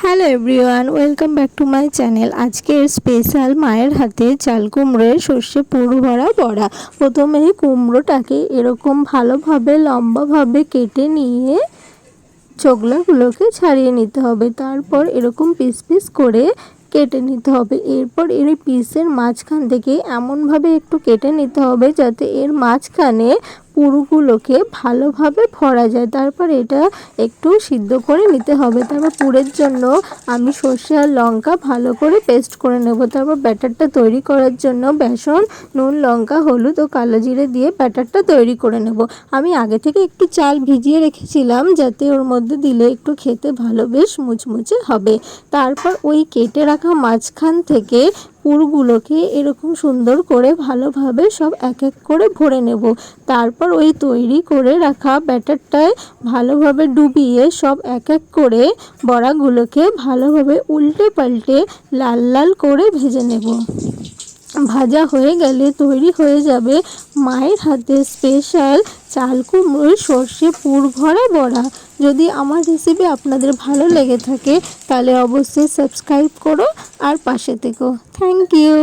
Hello everyone, welcome back to my channel. আজকের special মায়ের হাতে চাল কুমড়োর সর্ষে পুর ভরা বড়া। প্রথমে কুমড়োটাকে এরকম ভালোভাবে লম্বাভাবে কেটে নিয়ে ছোকলাগুলোকে ছাড়িয়ে নিতে হবে। তারপর এরকম পিস পিস করে কেটে নিতে হবে। এরপর এর পিসের মাঝখান থেকে এমনভাবে একটু কেটে নিতে হবে যাতে এর মাঝখানে পুরগুলোকে ভালোভাবে ভরা যায়। তারপর এটা একটু সিদ্ধ করে নিতে হবে। তারপর পুরের জন্য আমি সর্ষে আর লঙ্কা ভালো করে পেস্ট করে নেব। তারপর ব্যাটারটা তৈরি করার জন্য বেসন, নুন, লঙ্কা, হলুদ ও কালো জিরে দিয়ে ব্যাটারটা তৈরি করে নেব। আমি আগে থেকে একটু চাল ভিজিয়ে রেখেছিলাম যাতে ওর মধ্যে দিলে একটু খেতে ভালো বেশ মুচমুচে হবে। তারপর ওই কেটে রাখা মাঝখান থেকে পুরগুলোকে এরকম সুন্দর করে ভালোভাবে সব এক এক করে ভরে নেব। তারপর ওই তৈরি করে রাখা ব্যাটারটায় ভালোভাবে ডুবিয়ে সব এক এক করে বড়াগুলোকে ভালোভাবে উল্টে পাল্টে লাল লাল করে ভেজে নেব। ভাজা হয়ে গেলে তৈরি হয়ে যাবে মায়ের হাতে স্পেশাল চাল কুমড়োর সর্ষে পুর ভরা বড়া। যদি আমার রেসিপি আপনাদের ভালো লেগে থাকে তাহলে অবশ্যই সাবস্ক্রাইব করো আর পাশে থেকো। Thank you.